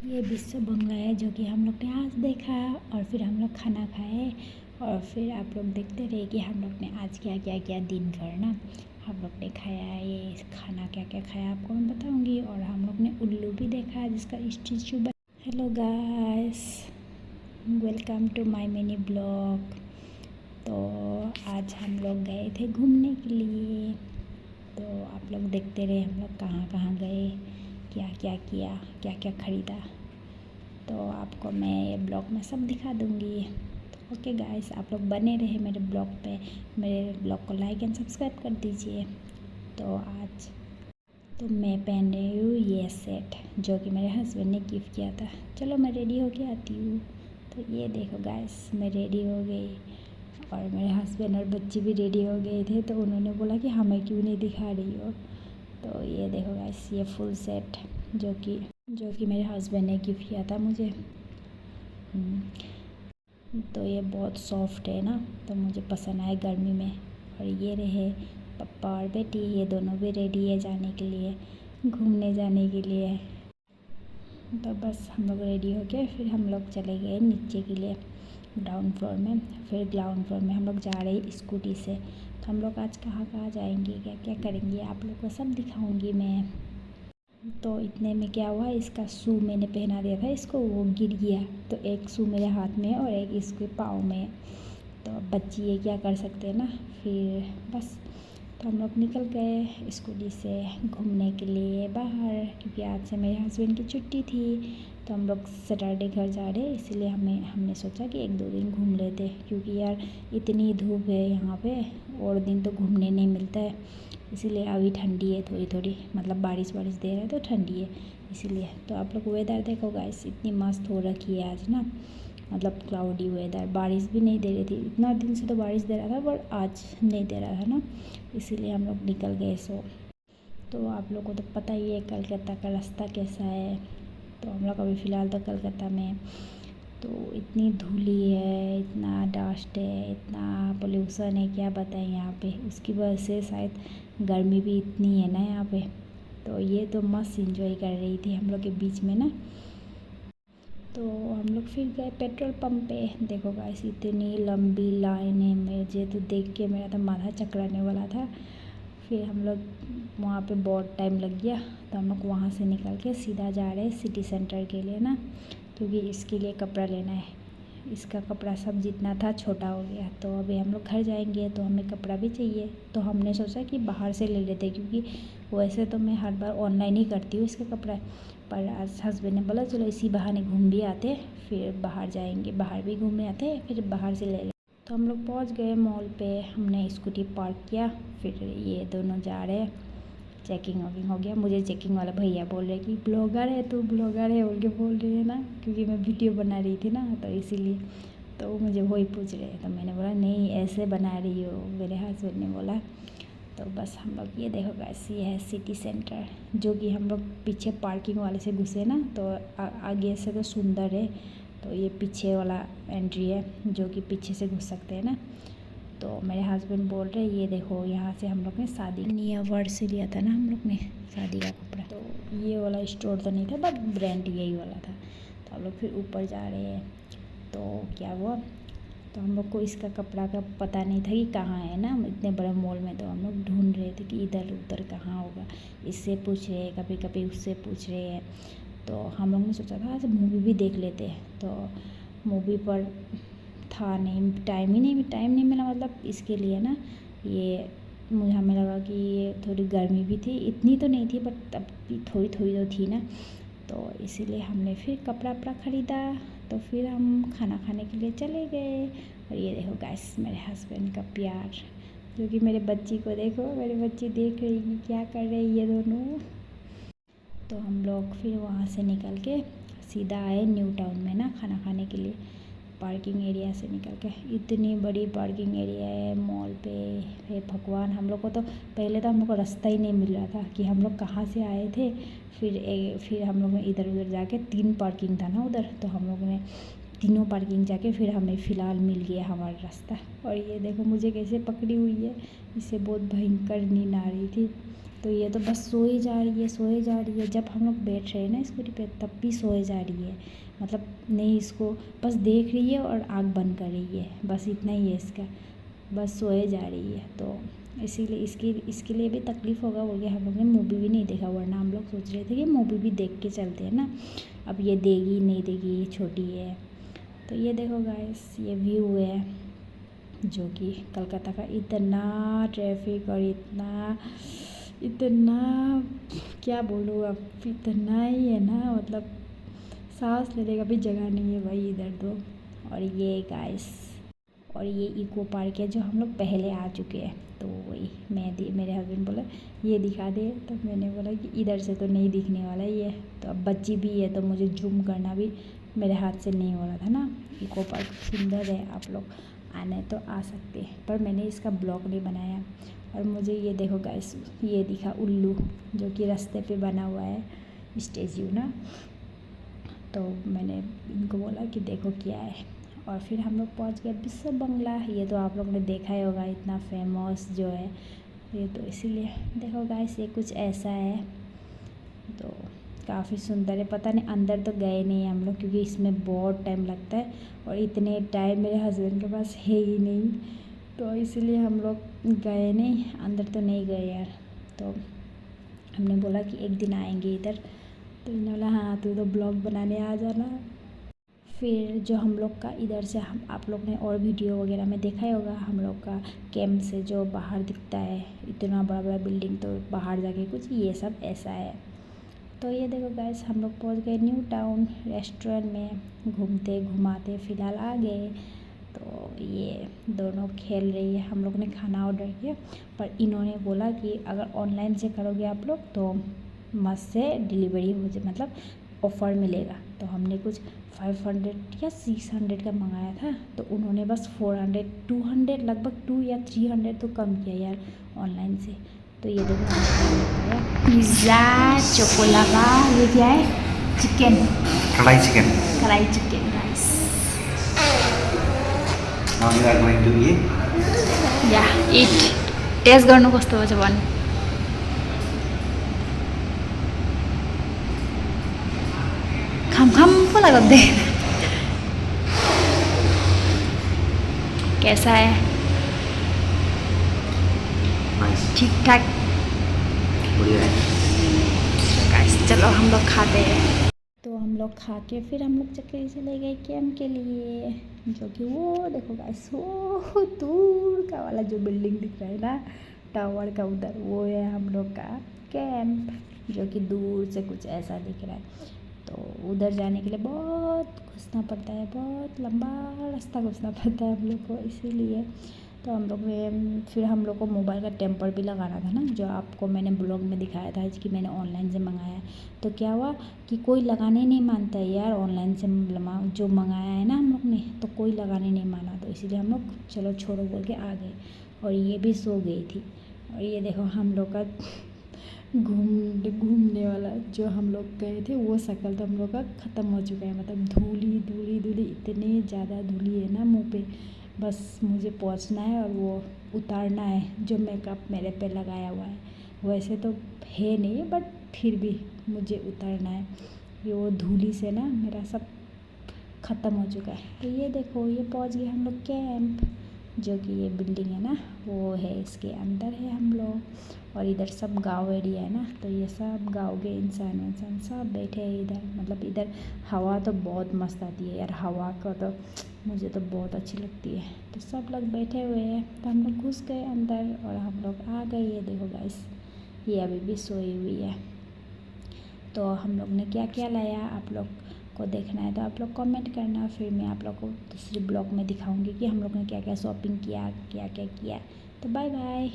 ये विश्व बंगला है जो कि हम लोग ने आज देखा और फिर हम लोग खाना खाए और फिर आप लोग देखते रहे कि हम लोग ने आज क्या क्या किया दिन भर ना। हम लोग ने खाया ये खाना क्या क्या खाया आपको मैं बताऊंगी। और हम लोग ने उल्लू भी देखा जिसका statue hello guys, welcome to my mini blog. तो आज हम लोग गए थे घूमने के लिए, तो आप लोग देखते रहे हम लोग कहाँ कहाँ गए, क्या क्या किया, क्या क्या ख़रीदा, तो आपको मैं ये ब्लॉग में सब दिखा दूँगी। तो ओके गाइस, आप लोग बने रहे मेरे ब्लॉग पे, मेरे ब्लॉग को लाइक एंड सब्सक्राइब कर दीजिए। तो आज तो मैं पहन रही हूँ ये सेट जो कि मेरे हस्बैंड ने गिफ्ट किया था। चलो मैं रेडी होके आती हूँ। तो ये देखो गाइस, मैं रेडी हो गई और मेरे हस्बैंड और बच्चे भी रेडी हो गए थे, तो उन्होंने बोला कि हमें क्यों नहीं दिखा रही हो। तो ये देखो गाइस, ये फुल सेट जो कि मेरे हस्बैंड ने गिफ्ट किया था मुझे। तो ये बहुत सॉफ्ट है ना, तो मुझे पसंद आए गर्मी में। और ये रहे पप्पा और बेटी, ये दोनों भी रेडी है जाने के लिए, घूमने जाने के लिए। तो बस हम लोग रेडी हो गए, फिर हम लोग चले गए नीचे के लिए ग्राउंड फ्लोर में। फिर ग्राउंड फ्लोर में हम लोग जा रहे स्कूटी से। तो हम लोग आज कहाँ कहाँ जाएंगे, क्या क्या करेंगे, आप लोग को सब दिखाऊंगी मैं। तो इतने में क्या हुआ, इसका शू मैंने पहना दिया था इसको, वो गिर गया। तो एक शू मेरे हाथ में है और एक इसके पाँव में है। तो अब बच्ची ये क्या कर सकते हैं ना। फिर बस तो हम लोग निकल गए स्कूटी से घूमने के लिए बाहर, क्योंकि आज से मेरे हस्बैंड की छुट्टी थी। तो हम लोग सैटरडे घर जा रहे, इसलिए हमने सोचा कि 1-2 दिन घूम लेते, क्योंकि यार इतनी धूप है यहाँ पे और दिन तो घूमने नहीं मिलता है। इसीलिए अभी ठंडी है थोड़ी थोड़ी, मतलब बारिश दे रहा है तो ठंडी है इसीलिए। तो आप लोग वेदर देखो गाइस, इतनी मस्त हो रखी है आज ना, मतलब क्लाउडी वेदर, बारिश भी नहीं दे रही थी। इतना दिन से तो बारिश दे रहा था पर आज नहीं दे रहा था ना, इसीलिए हम लोग निकल गए। तो आप लोग को तो पता ही है कलकत्ता का रास्ता कैसा है। तो हम लोग अभी फ़िलहाल तो कलकत्ता में, तो इतनी धूली है, इतना डस्ट है, इतना पोल्यूशन है, क्या बताएं यहाँ पे। उसकी वजह से शायद गर्मी भी इतनी है ना यहाँ पे। तो ये तो मस्त इंजॉय कर रही थी हम लोग के बीच में ना। तो हम लोग फिर गए पेट्रोल पंप पे। देखो गाइस, इतनी लंबी लाइन है, मुझे तो देख के मेरा तो माथा चकराने वाला था। फिर हम लोग वहाँ पे बहुत टाइम लग गया, तो हम लोग वहाँ से निकल के सीधा जा रहे हैं सिटी सेंटर के लिए ना, क्योंकि इसके लिए कपड़ा लेना है। इसका कपड़ा सब जितना था छोटा हो गया, तो अभी हम लोग घर जाएंगे तो हमें कपड़ा भी चाहिए। तो हमने सोचा कि बाहर से ले लेते, क्योंकि वैसे तो मैं हर बार ऑनलाइन ही करती हूँ इसका कपड़ा, पर आज हस्बैंड ने बोला चलो इसी बहाने घूम भी आते, फिर बाहर जाएंगे, बाहर भी घूमने आते, फिर बाहर से ले लें। तो हम लोग पहुँच गए मॉल पे, हमने स्कूटी पार्क किया, फिर ये दोनों जा रहे हैं। चेकिंग वोकिंग हो गया, मुझे चेकिंग वाला भैया बोल रहे कि ब्लॉगर है तू, ब्लॉगर है बोल के बोल रही है ना, क्योंकि मैं वीडियो बना रही थी ना, तो इसीलिए। तो वो मुझे वही पूछ रहे, तो मैंने बोला नहीं ऐसे बना रही हो, मेरे हस्बैंड ने बोला। तो बस हम लोग ये देखो गाइस, ये है सिटी सेंटर, जो कि हम लोग पीछे पार्किंग वाले से घुसे ना, तो आगे से तो सुंदर है, तो ये पीछे वाला एंट्री है जो कि पीछे से घुस सकते हैं ना। तो मेरे हस्बैंड बोल रहे ये देखो, यहाँ से हम लोग ने शादी निया वर्ड से लिया था ना हम लोग ने शादी का कपड़ा। तो ये वाला स्टोर तो नहीं था, बट ब्रांड यही वाला था। तो हम लोग फिर ऊपर जा रहे हैं, तो क्या हुआ, तो हम लोग को इसका कपड़ा का पता नहीं था कि कहाँ है ना, इतने बड़े मॉल में। तो हम लोग ढूंढ रहे थे कि इधर उधर कहाँ होगा, इससे पूछ रहे हैं, कभी कभी उससे पूछ रहे हैं। तो हम लोग ने सोचा था आज मूवी भी देख लेते, तो मूवी पर था नहीं, टाइम नहीं मिला, मतलब इसके लिए ना। ये मुझे हमें लगा कि ये थोड़ी गर्मी भी थी, इतनी तो नहीं थी बट तब भी थोड़ी थोड़ी तो थी ना। तो इसीलिए हमने फिर कपड़ा वपड़ा ख़रीदा, तो फिर हम खाना खाने के लिए चले गए। और ये देखो गाइस, मेरे हस्बैंड का प्यार, जो कि मेरे बच्ची को देखो, मेरे बच्ची देख रही कि क्या कर रहे हैं ये दोनों। तो हम लोग फिर वहाँ से निकल के सीधा आए न्यू टाउन में ना खाना खाने के लिए, पार्किंग एरिया से निकल के। इतनी बड़ी पार्किंग एरिया है मॉल पे, हे भगवान। हम लोग को तो पहले तो हम लोग को रास्ता ही नहीं मिल रहा था कि हम लोग कहाँ से आए थे। फिर हम लोग ने इधर उधर जाके 3 पार्किंग था ना उधर, तो हम लोग ने तीनों पार्किंग जाके फिर हमें फ़िलहाल मिल गया हमारा रास्ता। और ये देखो मुझे कैसे पकड़ी हुई है, इससे बहुत भयंकर नींद आ रही थी। तो ये तो बस सोई जा रही है, सोए जा रही है। जब हम लोग बैठ रहे हैं ना स्कूटी पे तब भी सोए जा रही है, मतलब नहीं, इसको बस देख रही है और आँख बंद कर रही है, बस इतना ही है इसका, बस सोए जा रही है। तो इसीलिए इसके लिए भी तकलीफ़ होगा बोल के हम लोग ने मूवी भी नहीं देखा, वरना हम लोग सोच रहे थे कि मूवी भी देख के चलते हैं ना। अब ये देगी नहीं देगी, छोटी है। तो ये देखो गाइस, ये व्यू है जो कि कलकत्ता का। इतना ट्रैफिक और इतना क्या बोलूँ अब, इतना ही है ना, मतलब सांस लेने का भी जगह नहीं है भाई इधर तो। और ये गाइस, और ये इको पार्क है जो हम लोग पहले आ चुके हैं। तो वही मेरे हस्बैंड बोला ये दिखा दे, तो मैंने बोला कि इधर से तो नहीं दिखने वाला ये। तो अब बच्ची भी है तो मुझे जूम करना भी मेरे हाथ से नहीं हो रहा था ना। इको पार्क सुंदर है, आप लोग आने तो आ सकते हैं, पर मैंने इसका ब्लॉग नहीं बनाया। और मुझे ये देखो गाइस, ये दिखा उल्लू जो कि रास्ते पे बना हुआ है स्टेच्यू ना। तो मैंने इनको बोला कि देखो क्या है, और फिर हम लोग पहुँच गए बिस्वा बंगला। ये तो आप लोग ने देखा ही होगा, इतना फेमस जो है ये, तो इसीलिए देखो गाइस ये कुछ ऐसा है। तो काफ़ी सुंदर है। पता नहीं अंदर तो गए नहीं हम लोग, क्योंकि इसमें बहुत टाइम लगता है और इतने टाइम मेरे हस्बैंड के पास है ही नहीं, तो इसीलिए हम लोग गए नहीं, अंदर तो नहीं गए यार। तो हमने बोला कि एक दिन आएंगे इधर, तो इन्होंने बोला हाँ तू तो ब्लॉग बनाने आ जाना। फिर जो हम लोग का इधर से हम आप लोग ने और वीडियो वगैरह में देखा ही होगा, हम लोग का कैंप से जो बाहर दिखता है इतना बड़ा बड़ा बिल्डिंग, तो बाहर जाके कुछ ये सब ऐसा है। तो ये देखो गाइस, हम लोग पहुंच गए न्यू टाउन रेस्टोरेंट में, घूमते घुमाते फ़िलहाल आ गए। तो ये दोनों खेल रही है, हम लोग ने खाना ऑर्डर किया, पर इन्होंने बोला कि अगर ऑनलाइन से करोगे आप लोग तो मस्त से डिलीवरी हो जाए, मतलब ऑफ़र मिलेगा। तो हमने कुछ 500 या 600 का मंगाया था, तो उन्होंने बस 400 200 लगभग 2 या 300 तो कम किया यार ऑनलाइन से। तो ये देखो पिज़्ज़ा चोकोलावा, ये क्या है, चिकन, कढ़ाई चिकन। कढ़ाई chicken guys. Now you are going to eat. या इट टेस्ट गर्नु कस्तो छ भन्। खम पो लाग्दै, कैसा है, Nice. ठीक ठाक। बढ़िया है। गाइस चलो हम लोग खाते हैं। तो हम लोग खा के फिर हम लोग चक्कर चले गए कैंप के लिए, जो कि वो देखो गाइस, वो दूर का वाला जो बिल्डिंग दिख रहा है ना टावर का, उधर वो है हम लोग का कैंप, जो कि दूर से कुछ ऐसा दिख रहा है। तो उधर जाने के लिए बहुत घुसना पड़ता है, बहुत लंबा रास्ता घुसना पड़ता है हम लोग को, इसीलिए। तो हम लोग ने फिर हम लोग को मोबाइल का टेम्पर भी लगाना था ना, जो आपको मैंने ब्लॉग में दिखाया था कि मैंने ऑनलाइन से मंगाया। तो क्या हुआ कि कोई लगाने नहीं मानता है यार, ऑनलाइन से जो मंगाया है ना हम लोग ने, तो कोई लगाने नहीं माना, तो इसीलिए हम लोग चलो छोड़ो बोल के आ गए। और ये भी सो गई थी। और ये देखो हम लोग का घूमने वाला जो हम लोग गए थे वो शक्ल तो हम लोग का ख़त्म हो चुका है, मतलब धूली धूली धूली, इतनी ज़्यादा धूली है ना मुंह पे। बस मुझे पहुंचना है और वो उतारना है जो मेकअप मेरे पे लगाया हुआ है। वैसे तो है नहीं, बट फिर भी मुझे उतारना है, ये वो धूली से ना मेरा सब ख़त्म हो चुका है। तो ये देखो, ये पहुंच गए हम लोग कैंप, जो कि ये बिल्डिंग है ना वो है, इसके अंदर है हम लोग। और इधर सब गांव एरिया है ना, तो ये सब गांव के इंसान सब बैठे हैं इधर, मतलब इधर हवा तो बहुत मस्त आती है यार, हवा का तो मुझे तो बहुत अच्छी लगती है। तो सब लोग बैठे हुए हैं, तो हम लोग घुस गए अंदर और हम लोग आ गए। ये देखो गाइस, ये अभी भी सोई हुई है। तो हम लोग ने क्या क्या लाया, आप लोग को देखना है तो आप लोग कमेंट करना, फिर मैं आप लोग को दूसरे ब्लॉग में दिखाऊंगी कि हम लोग ने क्या क्या शॉपिंग किया, क्या क्या किया। तो बाय बाय।